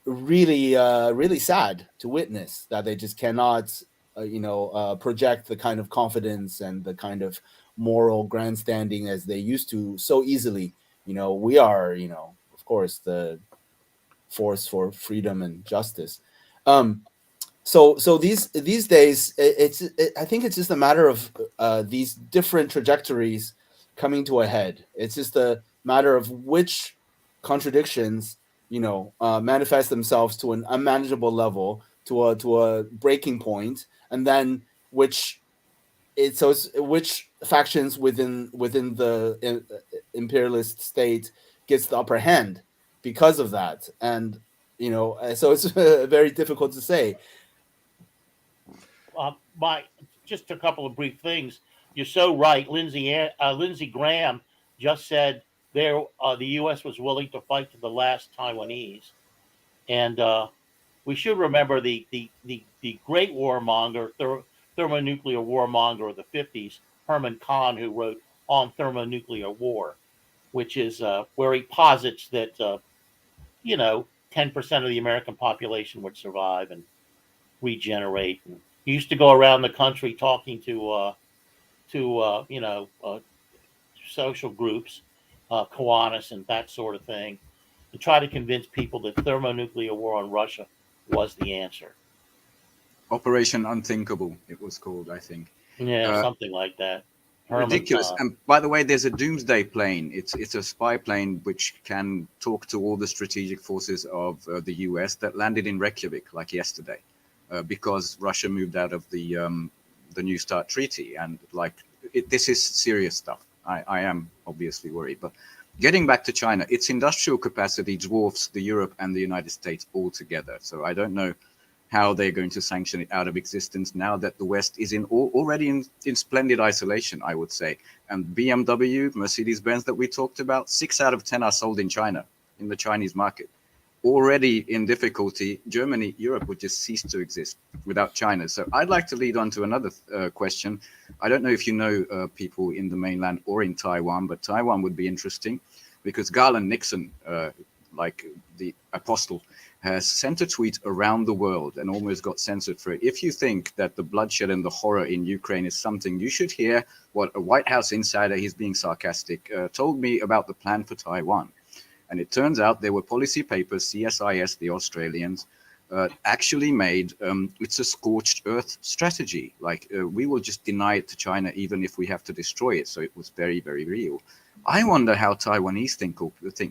really sad to witness that they just cannot project the kind of confidence and the kind of moral grandstanding as they used to so easily. We are, of course, the force for freedom and justice. So these days, I think it's just a matter of these different trajectories coming to a head. It's just a matter of which contradictions manifest themselves to an unmanageable level, to a breaking point, and then which factions within the imperialist state gets the upper hand because of that. And so it's very difficult to say. Just a couple of brief things. You're so right. Lindsey Graham just said the U.S. was willing to fight to the last Taiwanese, and we should remember the great warmonger, thermonuclear warmonger of the 50s, Herman Kahn, who wrote On Thermonuclear War, which is where he posits that 10% of the American population would survive and regenerate. And he used to go around the country talking to social groups, Kiwanis and that sort of thing, to try to convince people that thermonuclear war on Russia was the answer. Operation Unthinkable, it was called, I think. Yeah, something like that. Ridiculous. And by the way, there's a doomsday plane. It's a spy plane which can talk to all the strategic forces of the US that landed in Reykjavik like yesterday, because Russia moved out of the New START treaty. And this is serious stuff. I am obviously worried. But getting back to China, its industrial capacity dwarfs the Europe and the United States altogether. So I don't know how they're going to sanction it out of existence now that the West is already in splendid isolation, I would say. And BMW, Mercedes-Benz that we talked about, 6 out of 10 are sold in China, in the Chinese market. Already in difficulty, Germany, Europe would just cease to exist without China. So I'd like to lead on to another question. I don't know if you know people in the mainland or in Taiwan, but Taiwan would be interesting because Garland Nixon, like the apostle, has sent a tweet around the world and almost got censored for it. If you think that the bloodshed and the horror in Ukraine is something, you should hear what a White House insider, he's being sarcastic, told me about the plan for Taiwan. And it turns out there were policy papers, CSIS, the Australians, actually made, it's a scorched earth strategy. We will just deny it to China even if we have to destroy it. So it was very, very real. I wonder how Taiwanese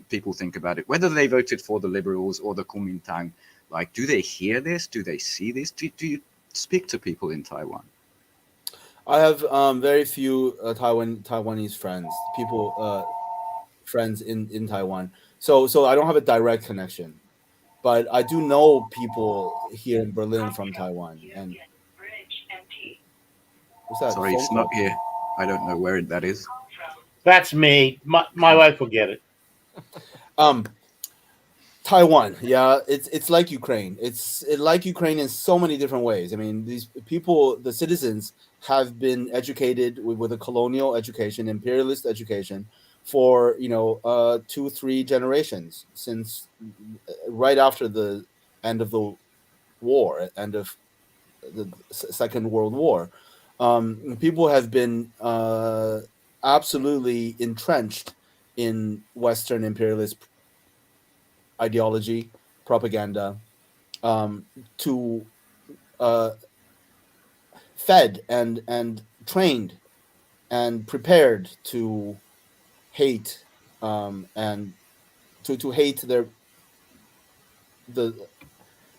people think about it, whether they voted for the Liberals or the Kuomintang. Do they hear this? Do they see this? Do you speak to people in Taiwan? I have very few Taiwanese friends, friends in Taiwan. So I don't have a direct connection, but I do know people here in Berlin from Taiwan. And what's that? Sorry, it's not here. I don't know where that is. That's me. My wife will get it. Taiwan, yeah, it's like Ukraine. It's like Ukraine in so many different ways. I mean, these people, the citizens, have been educated with a colonial education, imperialist education, for 2-3 generations, since right after the end of the war, end of the Second World War. People have been absolutely entrenched in Western imperialist ideology, propaganda, to fed and trained and prepared to hate, and to hate the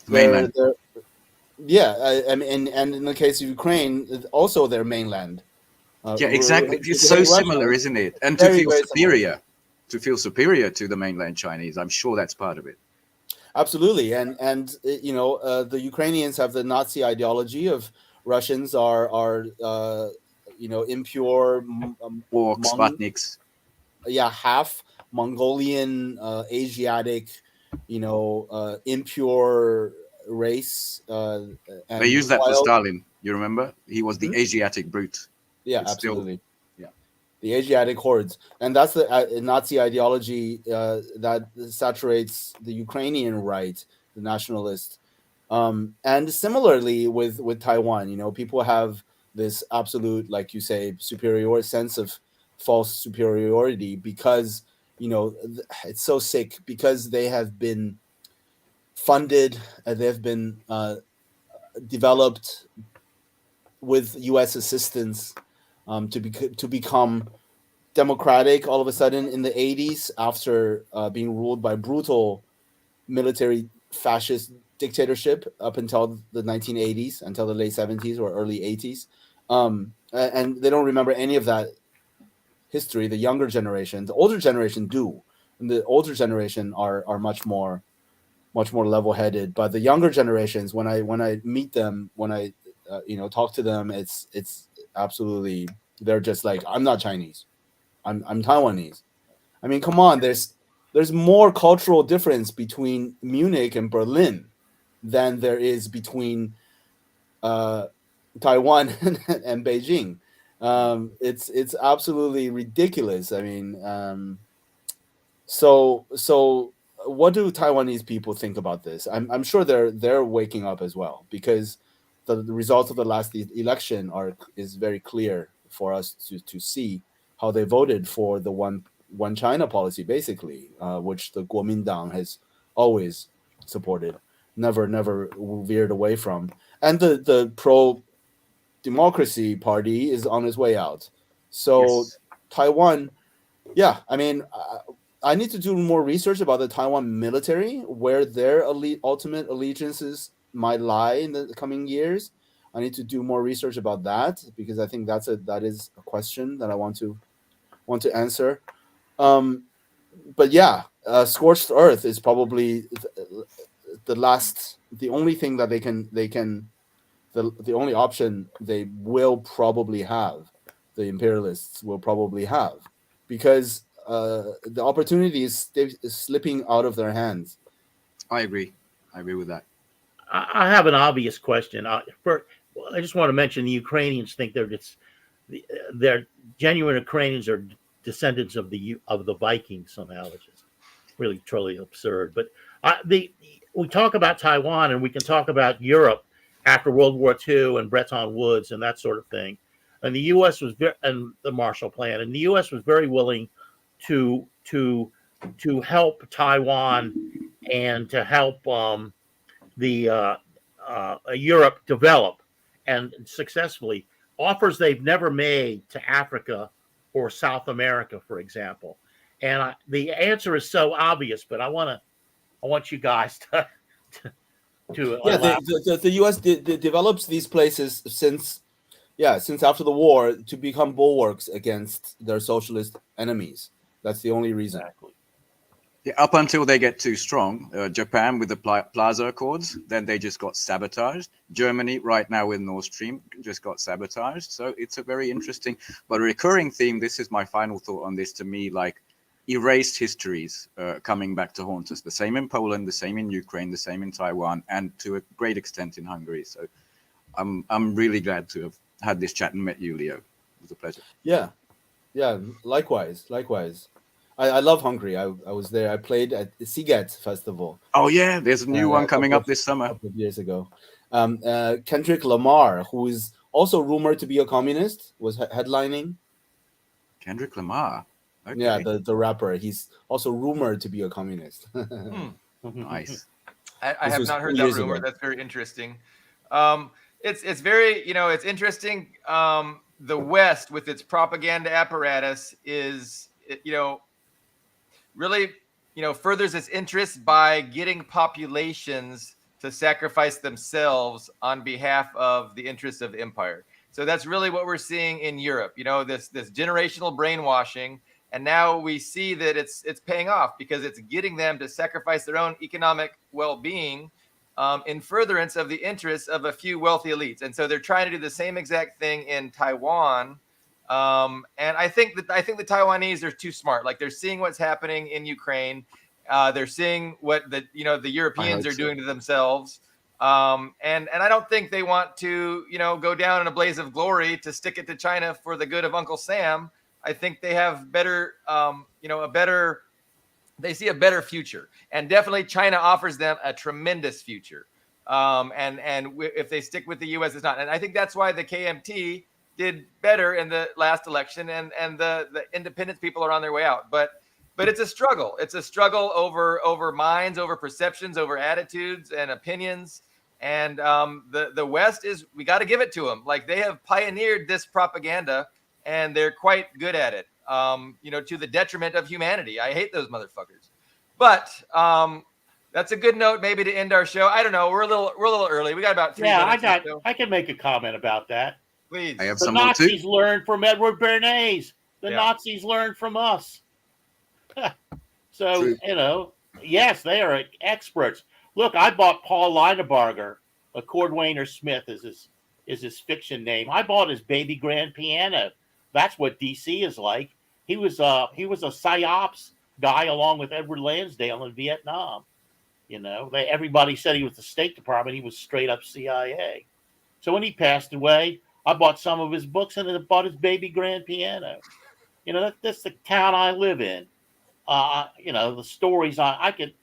Mainland. their yeah, I mean, and in the case of Ukraine, also their mainland. Yeah, exactly. It's To so hate Russia, similar, isn't it? And very, very similar. to feel superior to the mainland Chinese, I'm sure that's part of it. Absolutely, and you know, the Ukrainians have the Nazi ideology of Russians are you know, impure, Orcs, Sputniks. yeah, half Mongolian, Asiatic, you know, impure race. And They used that for while, Stalin. You remember? He was the Asiatic brute. yeah, It's still, absolutely. yeah. The Asiatic hordes, and that's the Nazi ideology that saturates the Ukrainian right, the nationalist. And similarly with Taiwan, you know, people have this absolute, like you say, superior sense of false superiority because, you know, it's so sick because they have been funded, they've been developed with U.S. assistance, to become democratic all of a sudden in the 80s after being ruled by brutal military fascist dictatorship up until the 1980s, until the late 70s or early 80s. And they don't remember any of that history, the younger generation. The older generation do. And the older generation are much more level-headed. But the younger generations, when I meet them, when I you know, talk to them, it's absolutely, they're just like, I'm not Chinese. I'm Taiwanese. I mean, come on, there's more cultural difference between Munich and Berlin than there is between Taiwan and Beijing. It's absolutely ridiculous. I mean, so what do Taiwanese people think about this? I'm sure they're waking up as well, because the results of the last election is very clear for us to see how they voted for the one China policy, basically, which the Kuomintang has always supported, never veered away from, and the pro democracy party is on its way out. So Yes. Taiwan, yeah, I mean, I need to do more research about the Taiwan military, where their ultimate allegiances might lie in the coming years. I need to do more research about that, because I think that is a question that I want to answer. But yeah, scorched earth is probably the only thing that the only option they will probably have, the imperialists will probably have, because the opportunity is slipping out of their hands. I agree with that. I have an obvious question. I just want to mention the Ukrainians think they're genuine Ukrainians are descendants of the Vikings somehow, which is really truly absurd. But we talk about Taiwan, and we can talk about Europe after World War II and Bretton Woods and that sort of thing. And the U.S. and the Marshall Plan, and the U.S. was very willing to help Taiwan and to help Europe develop, and successfully, offers they've never made to Africa or South America, for example. And the answer is so obvious, but I want you guys to yeah, the U.S. develops these places since after the war, to become bulwarks against their socialist enemies. That's the only reason. Exactly. Yeah, up until they get too strong. Japan with the Plaza Accords, then they just got sabotaged. Germany right now with Nord Stream just got sabotaged. So it's a very interesting but recurring theme. This is my final thought on this. To me, like erased histories coming back to haunt us. The same in Poland, the same in Ukraine, the same in Taiwan, and to a great extent in Hungary. So I'm really glad to have had this chat and met you, Leo. It was a pleasure. Yeah, likewise. I love Hungary. I was there. I played at the Sziget Festival. Oh yeah, there's a new one coming up this summer. A couple of years ago. Kendrick Lamar, who is also rumored to be a communist, was headlining. Kendrick Lamar. Okay. Yeah, the rapper. He's also rumored to be a communist. Nice. I This have was not 2 heard that years rumor. ago. That's very interesting. It's very, it's interesting. The West with its propaganda apparatus is, really, furthers its interest by getting populations to sacrifice themselves on behalf of the interests of the empire. So that's really what we're seeing in Europe. This generational brainwashing, and now we see that it's paying off because it's getting them to sacrifice their own economic well-being in furtherance of the interests of a few wealthy elites. And so they're trying to do the same exact thing in Taiwan. And I think the Taiwanese are too smart. Like, they're seeing what's happening in Ukraine. They're seeing what the Europeans are doing to themselves. And I don't think they want to, go down in a blaze of glory to stick it to China for the good of Uncle Sam. I think they have better, they see a better future. And definitely China offers them a tremendous future. If they stick with the U.S., it's not. And I think that's why the KMT did better in the last election, and the independence people are on their way out. But it's a struggle. It's a struggle over minds, over perceptions, over attitudes and opinions. And the West we got to give it to them. Like, they have pioneered this propaganda, and they're quite good at it. To the detriment of humanity. I hate those motherfuckers. But that's a good note maybe to end our show. I don't know. We're a little early. We got about 3 minutes. I can make a comment about that. Please. I have The some more too. Nazis learned from Edward Bernays. The Yeah. Nazis learned from us. So, True. yes, they are experts. Look, I bought Paul Leinebarger, a Cordwainer Smith is his fiction name. I bought his baby grand piano. That's what DC is like. He was a PSYOPs guy along with Edward Lansdale in Vietnam. Everybody said he was the State Department. He was straight up CIA. So when he passed away, I bought some of his books and I bought his baby grand piano. That's the town I live in. The stories I could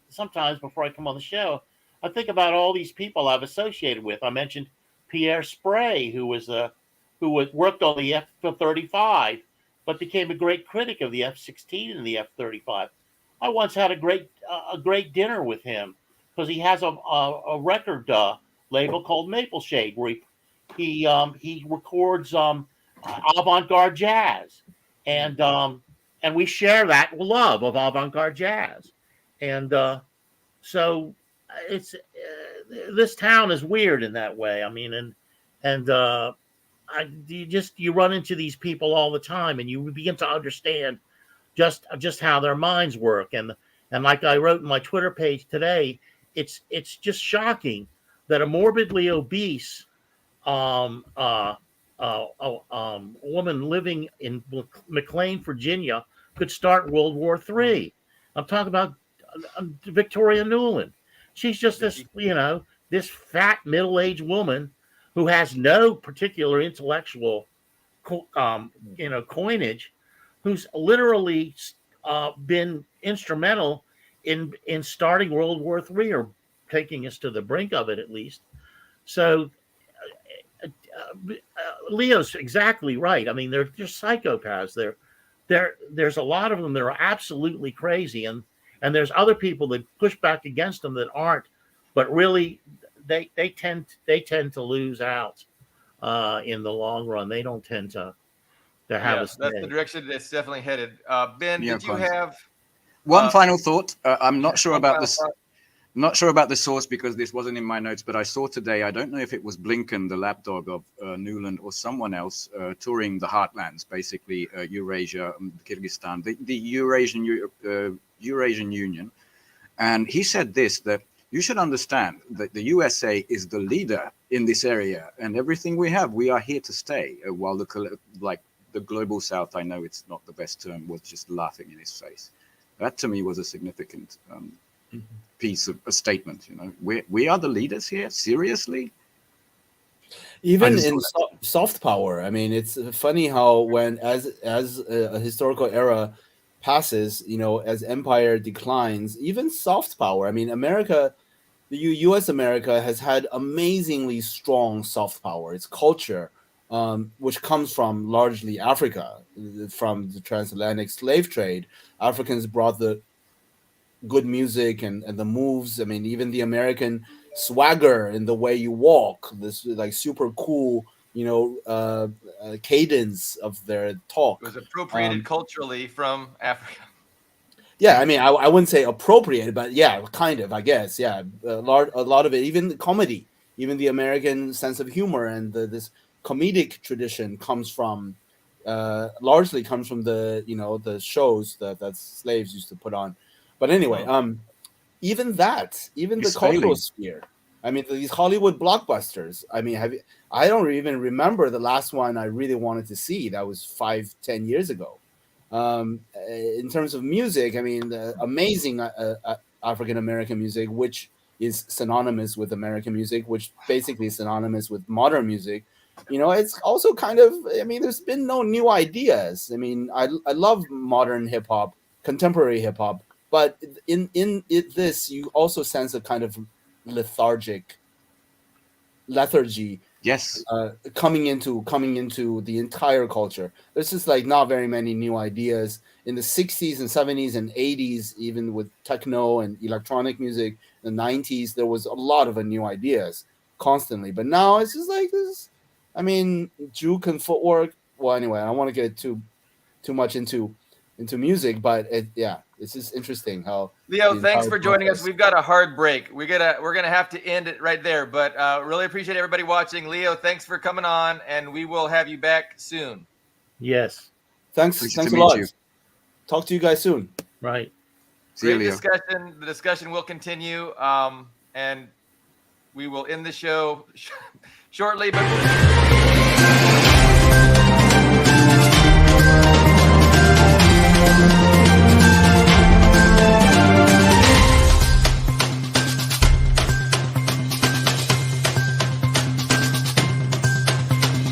sometimes before I come on the show, I think about all these people I've associated with. I mentioned Pierre Spray, who worked on the F-35, but became a great critic of the F-16 and the F-35. I once had a great dinner with him because he has a record label called Maple Shade, where he records avant-garde jazz, and we share that love of avant-garde jazz, and so it's this town is weird in that way. I mean, you run into these people all the time, and you begin to understand just how their minds work, and like I wrote in my Twitter page today, it's just shocking that a morbidly obese woman living in McLean, Virginia, could start World War III. I'm talking about Victoria Nuland. She's just this fat middle-aged woman who has no particular intellectual, coinage, who's literally been instrumental in starting World War III, or taking us to the brink of it, at least. So Leo's exactly right. I mean, they're psychopaths. There's a lot of them that are absolutely crazy, and there's other people that push back against them that aren't, but really they tend to lose out in the long run. They don't tend to have a say. That's the direction it's definitely headed. Ben, did you have one final thought? I'm not sure about this. Not sure about the source because this wasn't in my notes, but I saw today, I don't know if it was Blinken, the lapdog of Nuland, or someone else touring the heartlands, basically Eurasia, Kyrgyzstan, the Eurasian Union. And he said this, that you should understand that the USA is the leader in this area, and everything we have, we are here to stay, while the global South, I know it's not the best term, was just laughing in his face. That to me was a significant piece of a statement. We are the leaders here. Seriously, even in soft power. I mean, it's funny how when as a historical era passes, as empire declines, even soft power. I mean, America, the U.S. America has had amazingly strong soft power. Its culture, which comes from largely Africa, from the transatlantic slave trade. Africans brought the good music and the moves. I mean, even the American swagger in the way you walk, this like super cool, cadence of their talk. It was appropriated culturally from Africa. Yeah, I mean, I wouldn't say appropriated, but yeah, kind of, I guess. Yeah, a lot of it, even the comedy, even the American sense of humor and this comedic tradition comes from, largely comes from the the shows that slaves used to put on. But anyway, even the cultural sphere. I mean, these Hollywood blockbusters. I mean, I don't even remember the last one I really wanted to see. That was 5-10 years ago. In terms of music, I mean, the amazing African American music, which is synonymous with American music, which basically is synonymous with modern music. It's also kind of, I mean, there's been no new ideas. I mean, I love modern hip hop, contemporary hip hop, but in this, you also sense a kind of lethargy. Yes. Coming into the entire culture. There's just like not very many new ideas. In the 60s and 70s and 80s, even with techno and electronic music, in the 90s, there was a lot of new ideas constantly. But now it's just like this. I mean, juke and footwork. Well, anyway, I don't want to get too much into music, but it's just interesting how. Leo, thanks for joining us. We've got a hard break. We're gonna have to end it right there, but really appreciate everybody watching. Leo, thanks for coming on, and we will have you back soon. Yes. Thanks a lot. Talk to you guys soon. Right. See you, Great Leo. discussion. The discussion will continue, and we will end the show shortly. But